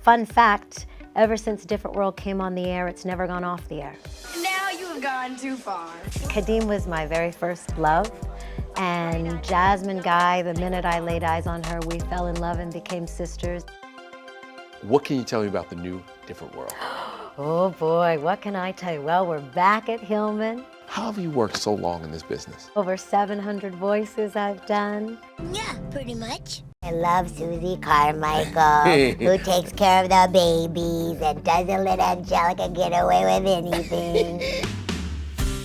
fun fact, ever since Different World came on the air, it's never gone off the air. Now you have gone too far. Kadeem was my very first love, and Jasmine Guy, the minute I laid eyes on her, we fell in love and became sisters. What can you tell me about the new Different World? Oh boy, what can I tell you? Well, we're back at Hillman. How have you worked so long in this business? Over 700 voices I've done. Yeah, pretty much. I love Susie Carmichael, who takes care of the babies and doesn't let Angelica get away with anything.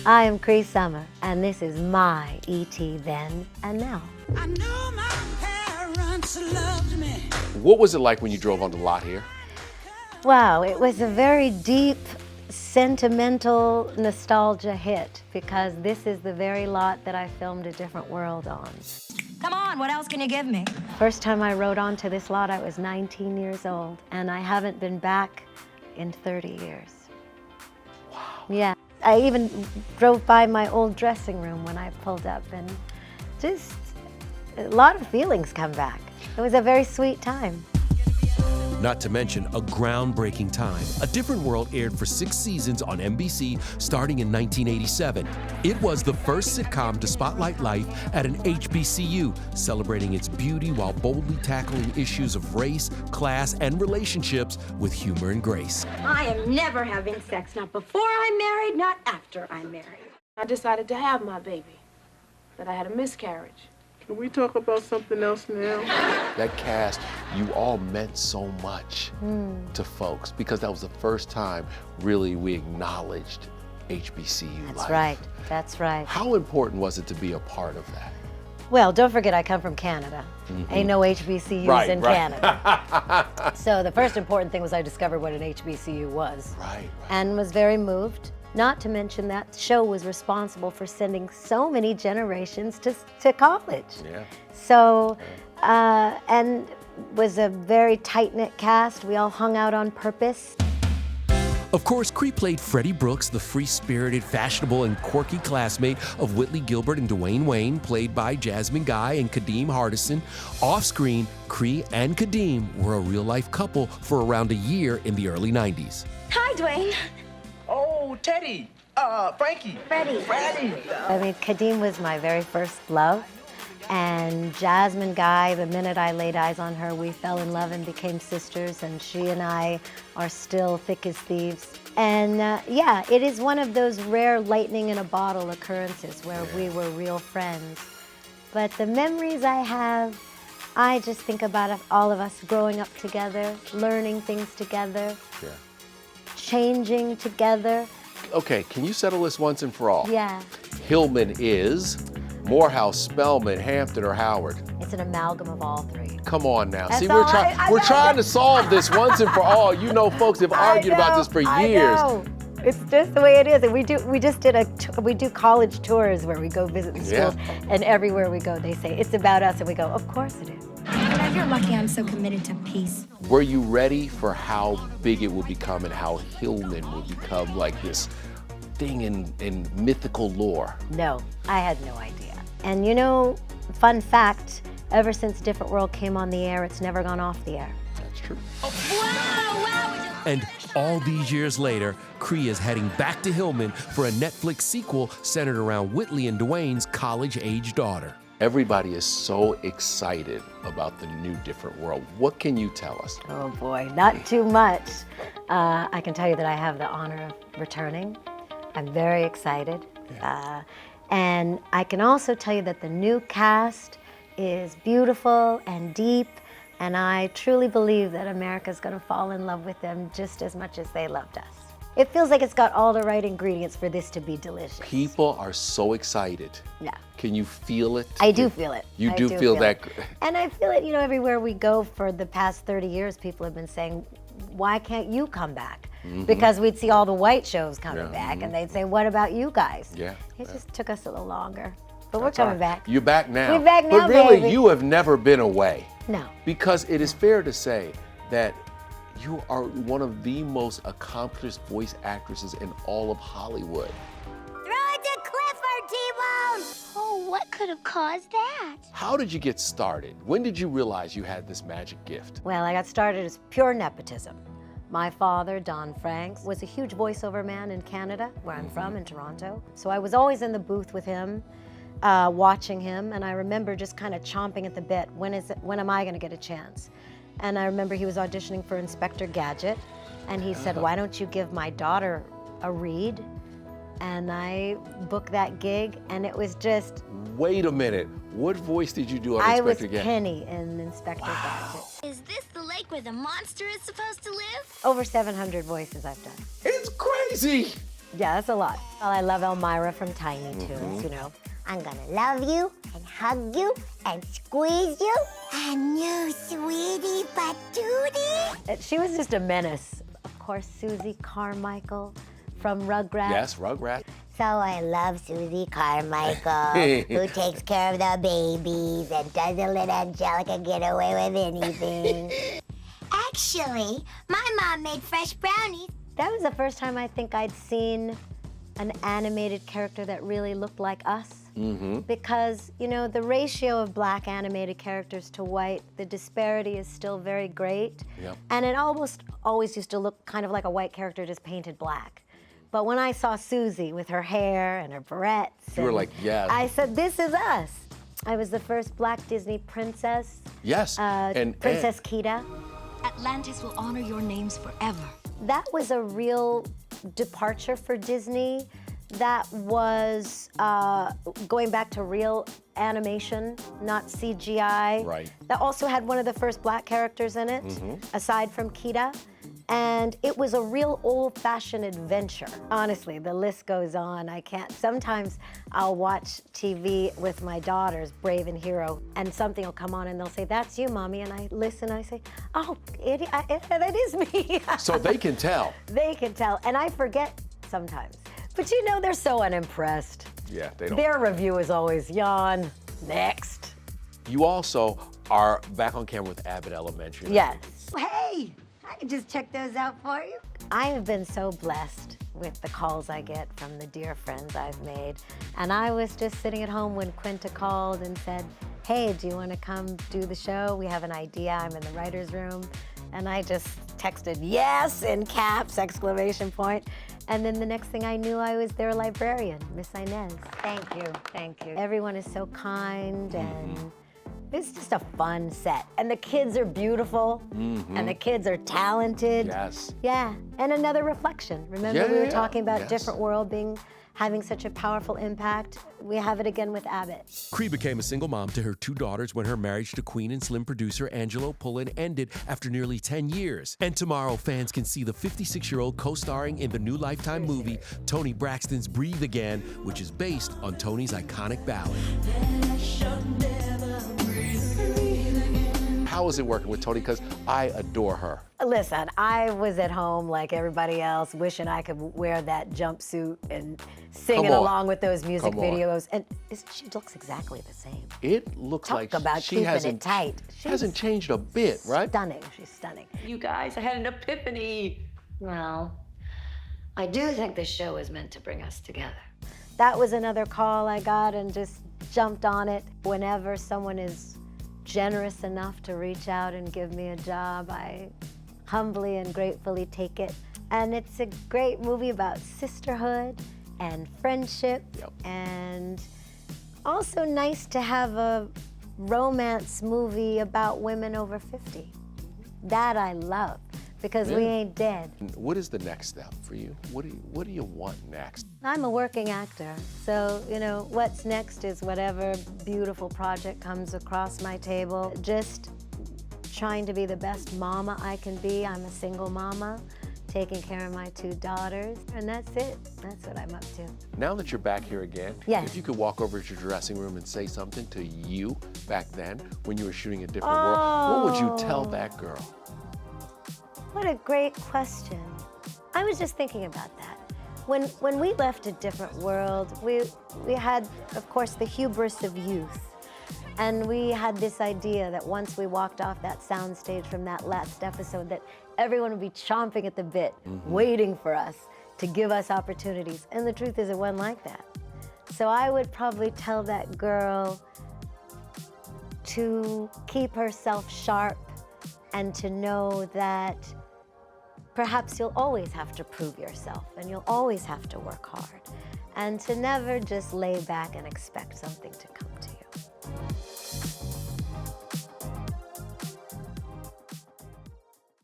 I am Cree Summer, and this is my E.T. then and now. I know my parents loved me. What was it like when you drove on the lot here? Wow, it was a very deep, sentimental nostalgia hit because this is the very lot that I filmed A Different World on. Come on, what else can you give me? First time I rode onto this lot, I was 19 years old, and I haven't been back in 30 years. Wow. Yeah, I even drove by my old dressing room when I pulled up, and just a lot of feelings come back. It was a very sweet time. Not to mention a groundbreaking time. A Different World aired for 6 seasons on NBC starting in 1987. It was the first sitcom to spotlight life at an HBCU, celebrating its beauty while boldly tackling issues of race, class, and relationships with humor and grace. I am never having sex, not before I'm married, not after I'm married. I decided to have my baby, but I had a miscarriage. Can we talk about something else now? That cast, you all meant so much to folks because that was the first time really we acknowledged HBCU life. That's right, that's right. How important was it to be a part of that? Well, don't forget I come from Canada. Ain't no HBCUs in Canada. So the first important thing was I discovered what an HBCU was. Right. And was very moved. Not to mention that show was responsible for sending so many generations to college. Yeah. So, and was a very tight-knit cast. We all hung out on purpose. Of course, Cree played Freddie Brooks, the free-spirited, fashionable, and quirky classmate of Whitley Gilbert and Dwayne Wayne, played by Jasmine Guy and Kadeem Hardison. Off-screen, Cree and Kadeem were a real-life couple for around a year in the early 90s. Hi, Dwayne. Oh, Teddy, Frankie. Freddie. I mean, Kadeem was my very first love. And Jasmine Guy, the minute I laid eyes on her, we fell in love and became sisters, and she and I are still thick as thieves. And yeah, it is one of those rare lightning in a bottle occurrences where we were real friends. But the memories I have, I just think about all of us growing up together, learning things together, changing together. Okay, can you settle this once and for all? Yeah. Hillman is Morehouse, Spelman, Hampton, or Howard? It's an amalgam of all three. Come on now. That's See, all we're trying to solve this once and for all. You know, folks have argued about this for years. I know. It's just the way it is. And we do college tours where we go visit the schools, and everywhere we go, they say, it's about us, and we go, of course it is. You know, you're lucky I'm so committed to peace. Were you ready for how big it would become and how Hillman would become like this thing in mythical lore? No, I had no idea. And you know, fun fact, ever since Different World came on the air, it's never gone off the air. That's true. And all these years later, Cree is heading back to Hillman for a Netflix sequel centered around Whitley and Dwayne's college-age daughter. Everybody is so excited about the new Different World. What can you tell us? Oh boy, not too much. I can tell you that I have the honor of returning. I'm very excited. And I can also tell you that the new cast is beautiful and deep, and I truly believe that America's gonna fall in love with them just as much as they loved us. It feels like it's got all the right ingredients for this to be delicious. People are so excited. Yeah. Can you feel it? I do feel it. You do feel that. And I feel it, you know, everywhere we go for the past 30 years, people have been saying, why can't you come back? Because we'd see all the white shows coming back, and they'd say, what about you guys? It just took us a little longer, but we're coming back. You're back now. We're back now, But really, baby. you have never been away. No. Because it is fair to say that you are one of the most accomplished voice actresses in all of Hollywood. Throw it to Clifford, T-Bone! Oh, what could have caused that? How did you get started? When did you realize you had this magic gift? Well, I got started as pure nepotism. My father, Don Franks, was a huge voiceover man in Canada, where I'm from, in Toronto. So I was always in the booth with him, watching him, and I remember just kind of chomping at the bit, when am I gonna get a chance? And I remember he was auditioning for Inspector Gadget, and he said, why don't you give my daughter a read? And I booked that gig, and it was just... Wait a minute, what voice did you do on I Inspector was Gadget? Penny in Inspector Gadget. Is this the lake where the monster is supposed to live? Over 700 voices I've done. It's crazy! Yeah, that's a lot. Well, I love Elmira from Tiny Toons, you know. I'm gonna love you and hug you and squeeze you. And you, sweetie patootie. She was just a menace. Of course, Susie Carmichael from Rugrats. Yes, Rugrats. So I love Susie Carmichael, who takes care of the babies and doesn't let Angelica get away with anything. Actually, my mom made fresh brownies. That was the first time I think I'd seen an animated character that really looked like us. Because, you know, the ratio of black animated characters to white, the disparity is still very great. Yep. And it almost always used to look kind of like a white character just painted black. But when I saw Susie with her hair and her barrettes, You were like, yes. I said, this is us. I was the first black Disney princess. Yes, Princess Kida. Atlantis will honor your names forever. That was a real departure for Disney. That was going back to real animation, not CGI. Right. That also had one of the first black characters in it, aside from Kida. And it was a real old-fashioned adventure. Honestly, the list goes on. I can't. Sometimes I'll watch TV with my daughters, Brave and Hero, and something will come on and they'll say, that's you, Mommy. And I listen, and I say, oh, that is me. So they can tell. They can tell, and I forget sometimes. But you know, they're so unimpressed. Yeah, they don't. Their review is always yawn, next. You also are back on camera with Abbott Elementary. Yes. Hey, I can just check those out for you. I have been so blessed with the calls I get from the dear friends I've made. And I was just sitting at home when Quinta called and said, hey, do you want to come do the show? We have an idea, I'm in the writer's room. And I just texted, yes, in caps, exclamation point. And then the next thing I knew, I was their librarian, Miss Inez. Thank you, thank you. Everyone is so kind, and it's just a fun set. And the kids are beautiful, and the kids are talented. Yes. Yeah, and another reflection. Remember we were talking about Yes. different world having such a powerful impact? We have it again with Abbott. Cree became a single mom to her two daughters when her marriage to Queen and Slim producer Angelo Pullen ended after nearly 10 years. And tomorrow, fans can see the 56-year-old co-starring in the new Lifetime movie, Toni Braxton's Breathe Again, which is based on Toni's iconic ballad. How is it working with Toni? Because I adore her. Listen, I was at home like everybody else, wishing I could wear that jumpsuit and singing along with those music videos. And she looks exactly the same. It looks Talk like about she keeping hasn't it tight. hasn't changed a bit, right? Stunning. She's stunning. You guys, I had an epiphany. Well, I do think this show is meant to bring us together. That was another call I got and just jumped on it. Whenever someone is generous enough to reach out and give me a job, I humbly and gratefully take it. And it's a great movie about sisterhood and friendship, and also nice to have a romance movie about women over 50. That I love, because we ain't dead. What is the next step for you? What do you want next? I'm a working actor, so, you know, what's next is whatever beautiful project comes across my table. Just trying to be the best mama I can be. I'm a single mama, taking care of my two daughters, and that's it. That's what I'm up to. Now that you're back here again, Yes. if you could walk over to your dressing room and say something to you back then when you were shooting A Different World, what would you tell that girl? What a great question. I was just thinking about that. When we left A Different World, we had, of course, the hubris of youth. And we had this idea that once we walked off that soundstage from that last episode, that everyone would be chomping at the bit, waiting for us to give us opportunities. And the truth is, it wasn't like that. So I would probably tell that girl, to keep herself sharp and to know that perhaps you'll always have to prove yourself and you'll always have to work hard, and to never just lay back and expect something to come to you.